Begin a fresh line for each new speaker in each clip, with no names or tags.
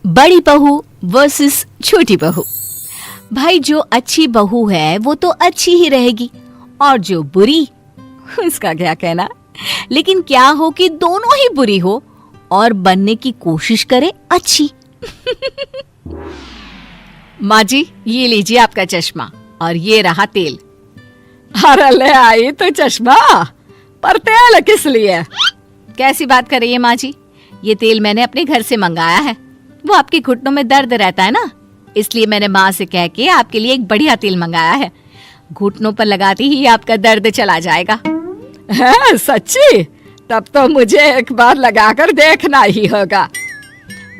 बड़ी बहू वर्सेस छोटी बहू। भाई जो अच्छी बहू है वो तो अच्छी ही रहेगी और जो बुरी उसका क्या कहना। लेकिन क्या हो कि दोनों ही बुरी हो और बनने की कोशिश करे अच्छी। माँ जी ये लीजिए आपका चश्मा और ये रहा तेल।
अरे ले आई तो चश्मा, पर तेल किस लिए?
कैसी बात कर रही है माँ जी, ये तेल मैंने अपने घर से मंगाया है। वो आपके घुटनों में दर्द रहता है ना, इसलिए मैंने माँ से कह के आपके लिए एक बढ़िया तेल मंगाया है। घुटनों पर लगाते ही आपका दर्द चला जाएगा।
है सच्ची? तब तो मुझे एक बार लगाकर देखना ही होगा।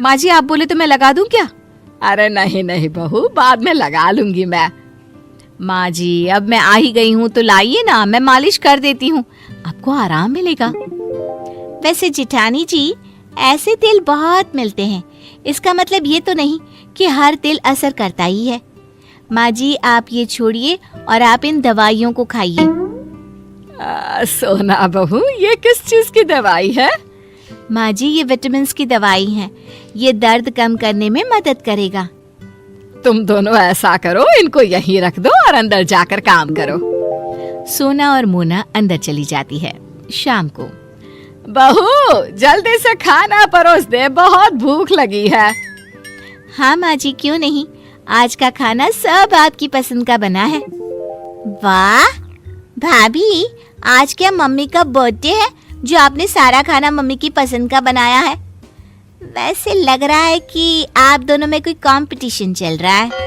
माँ जी आप बोले तो मैं लगा दूं क्या?
अरे नहीं नहीं बहू, बाद में लगा लूंगी मैं।
माँ जी अब मैं आ ही गई हूँ तो लाइए ना, मैं मालिश कर देती हूँ, आपको आराम मिलेगा। वैसे जिठानी जी ऐसे तेल बहुत मिलते हैं, इसका मतलब ये तो नहीं कि हर तेल असर करता ही है। माँ जी आप ये छोड़िए और आप इन दवाइयों को खाइए।
सोना बहू ये किस चीज की दवाई है?
माँ जी ये विटामिन की दवाई है, ये दर्द कम करने में मदद करेगा।
तुम दोनों ऐसा करो, इनको यहीं रख दो और अंदर जाकर काम करो।
सोना और मोना अंदर चली जाती है। शाम को
बहू जल्दी से खाना परोस दे, बहुत भूख लगी है।
हाँ माँ जी क्यों नहीं, आज का खाना सब आपकी पसंद का बना है। वाह भाभी, आज क्या मम्मी का बर्थडे है जो आपने सारा खाना मम्मी की पसंद का बनाया है? वैसे लग रहा है कि आप दोनों में कोई कंपटीशन चल रहा है।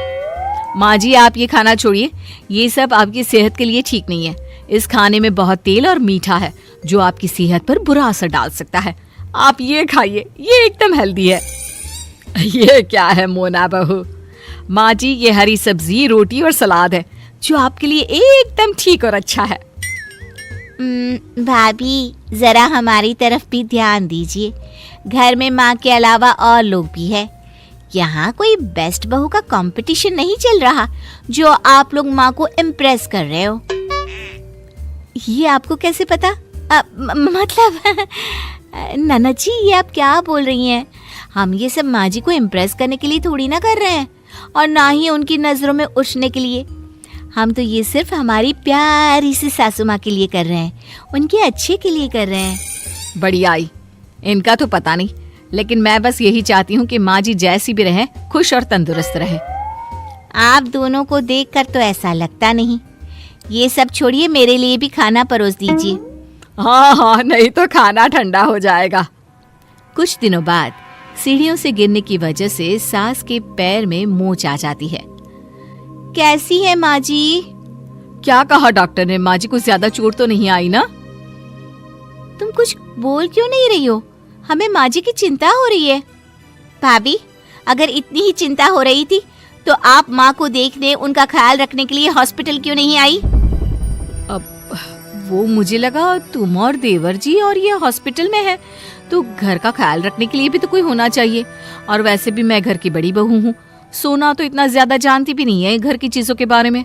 माँ जी आप ये खाना छोड़िए, ये सब आपकी सेहत के लिए ठीक नहीं है। इस खाने में बहुत तेल और मीठा है जो आपकी सेहत पर बुरा असर डाल सकता है।
आप ये खाइए, ये एकदम हेल्दी है। ये क्या है मोना बहू?
माँ जी ये हरी सब्जी, रोटी और सलाद है जो आपके लिए एकदम ठीक और अच्छा है। भाभी जरा हमारी तरफ भी ध्यान दीजिए, घर में माँ के अलावा और लोग भी है। यहाँ कोई बेस्ट बहू का कंपटीशन नहीं चल रहा जो आप लोग माँ को इम्प्रेस कर रहे हो। ये आपको कैसे पता? मतलब ननद जी ये आप क्या बोल रही हैं? हम ये सब माँ जी को इम्प्रेस करने के लिए थोड़ी ना कर रहे हैं और ना ही उनकी नजरों में उठने के लिए। हम तो ये सिर्फ हमारी प्यारी सी सासू माँ के लिए कर रहे हैं, उनके अच्छे के लिए कर रहे हैं।
बढ़िया आई, इनका तो पता नहीं, लेकिन मैं बस यही चाहती हूँ कि माँ जी जैसी भी रहे खुश और तंदुरुस्त रहे।
आप दोनों को देखकर तो ऐसा लगता नहीं। ये सब छोड़िए, मेरे लिए भी खाना परोस दीजिए।
हाँ हाँ, नहीं तो खाना ठंडा हो जाएगा।
कुछ दिनों बाद सीढ़ियों से गिरने की वजह से सास के पैर में मोच आ जाती है। कैसी है माँ जी?
क्या कहा डॉक्टर ने? माँ जी को ज्यादा चोट तो नहीं आई ना?
तुम कुछ बोल क्यों नहीं रही हो? हमें माँ जी की चिंता हो रही है। भाभी अगर इतनी ही चिंता हो रही थी तो आप माँ को देखने, उनका ख्याल रखने के लिए हॉस्पिटल क्यों नहीं आई?
अब वो मुझे लगा तुम और देवर जी और ये हॉस्पिटल में है तो घर का ख्याल रखने के लिए भी तो कोई होना चाहिए। और वैसे भी मैं घर की बड़ी बहू हूँ, सोना तो इतना ज्यादा जानती भी नहीं है घर की चीजों के बारे में।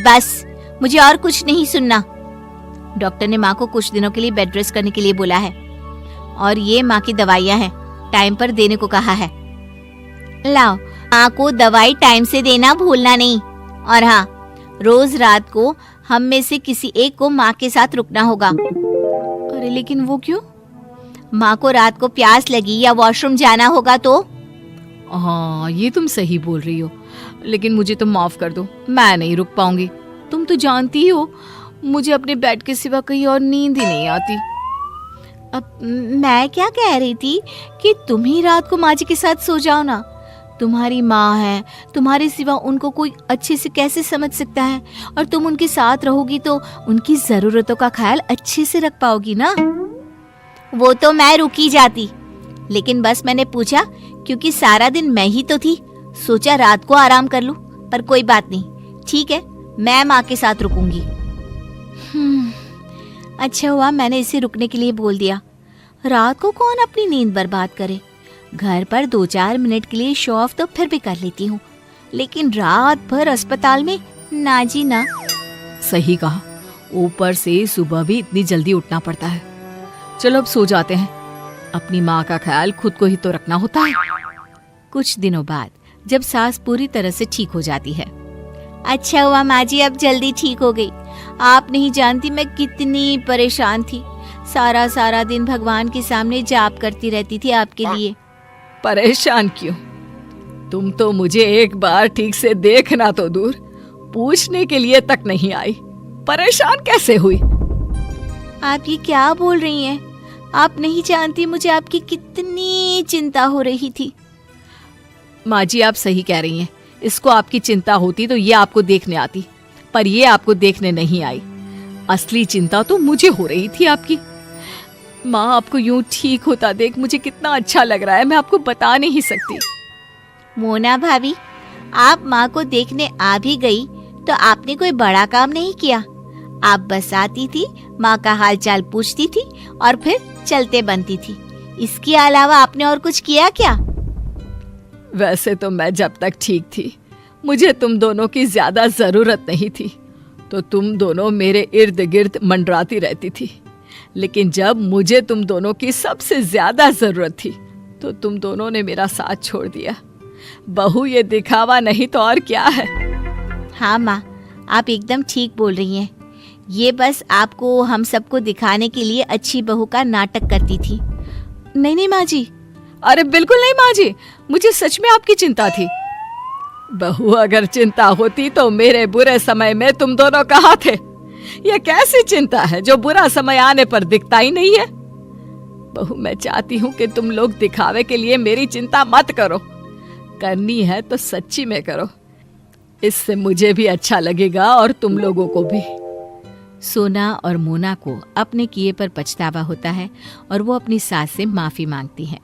बस मुझे और कुछ नहीं सुनना। डॉक्टर ने माँ को कुछ दिनों के लिए बेड रेस्ट करने के लिए बोला है और ये माँ की दवाइयाँ हैं, टाइम पर देने को कहा है। लाओ, माँ को दवाई टाइम से देना भूलना नहीं। और हाँ, रोज रात को हम में से किसी एक को माँ के साथ रुकना होगा। अरे लेकिन वो क्यों? माँ को रात को प्यास लगी या वॉशरूम जाना होगा तो?
हाँ ये तुम सही बोल रही हो, लेकिन मुझे तो माफ कर दो, मैं नहीं रुक पाऊंगी। तुम तो जानती ही हो मुझे अपने बेड के सिवा कहीं और नींद ही नहीं आती।
अब मैं क्या कह रही थी कि तुम ही रात को माँ जी के साथ सो जाओ ना। तुम्हारी माँ है, तुम्हारे सिवा उनको कोई अच्छे से कैसे समझ सकता है, और तुम उनके साथ रहोगी तो उनकी जरूरतों का ख्याल अच्छे से रख पाओगी ना। वो तो मैं रुकी जाती, लेकिन बस मैंने पूछा क्योंकि सारा दिन मैं ही तो थी, सोचा रात को आराम कर लूं। पर कोई बात नहीं, ठीक है मैं माँ के साथ रुकूंगी। अच्छा हुआ मैंने इसे रुकने के लिए बोल दिया। रात को कौन अपनी नींद बर्बाद करे। घर पर 2-4 मिनट के लिए शो ऑफ तो फिर भी कर लेती हूँ, लेकिन रात भर अस्पताल में ना जी ना।
सही कहा, ऊपर से सुबह भी इतनी जल्दी उठना पड़ता है। चलो अब सो जाते हैं, अपनी माँ का ख्याल खुद को ही तो रखना होता है। कुछ दिनों बाद जब सास पूरी तरह से ठीक हो जाती है।
अच्छा हुआ माँ जी, अब जल्दी ठीक हो गई। आप नहीं जानती मैं कितनी परेशान थी। सारा सारा दिन भगवान के सामने जाप करती रहती थी आपके लिए।
परेशान क्यों? तुम तो मुझे एक बार ठीक से देखना तो दूर, पूछने के लिए तक नहीं आई। परेशान कैसे हुई?
आप ये क्या बोल रही हैं? आप नहीं जानती मुझे आपकी कितनी चिंता हो रही थी।
माँ जी, आप सही कह रही हैं। इसको आपकी चिंता होती तो ये आपको देखने आती, पर ये आपको देखने नहीं आई। असली चिंता तो मुझे हो रही थी आपकी। माँ, आपको यूं ठीक होता देख मुझे कितना अच्छा लग रहा है, मैं आपको बता नहीं सकती।
मोना भाभी, आप माँ को देखने आ भी गई तो आपने कोई बड़ा काम नहीं किया। आप बस आती थी, माँ का हाल चाल पूछती थी और फिर चलते बनती थी। इसके अलावा आपने और कुछ किया क्या?
वैसे तो मैं जब तक ठीक थी मुझे तुम दोनों की ज्यादा जरूरत नहीं थी, तो तुम दोनों मेरे इर्द गिर्द मंडराती रहती थी। लेकिन जब मुझे तुम दोनों की सबसे ज्यादा जरूरत थी तो तुम दोनों ने मेरा साथ छोड़ दिया। बहू, ये दिखावा नहीं तो और क्या है?
हाँ माँ, आप एकदम ठीक बोल रही हैं। ये बस आपको हम सबको दिखाने के लिए अच्छी बहू का नाटक करती थी।
नहीं नहीं माँ जी, अरे बिल्कुल नहीं माँ जी, मुझे सच में आपकी चिंता थी। बहू, अगर चिंता होती तो मेरे बुरे समय में तुम दोनों कहाँ थे? ये कैसी चिंता है जो बुरा समय आने पर दिखता ही नहीं है? बहू, मैं चाहती हूँ कि तुम लोग दिखावे के लिए मेरी चिंता मत करो। करनी है तो सच्ची में करो, इससे मुझे भी अच्छा लगेगा और तुम लोगों को भी। सोना और मोना को अपने किए पर पछतावा होता है और वो अपनी सास से माफी मांगती हैं।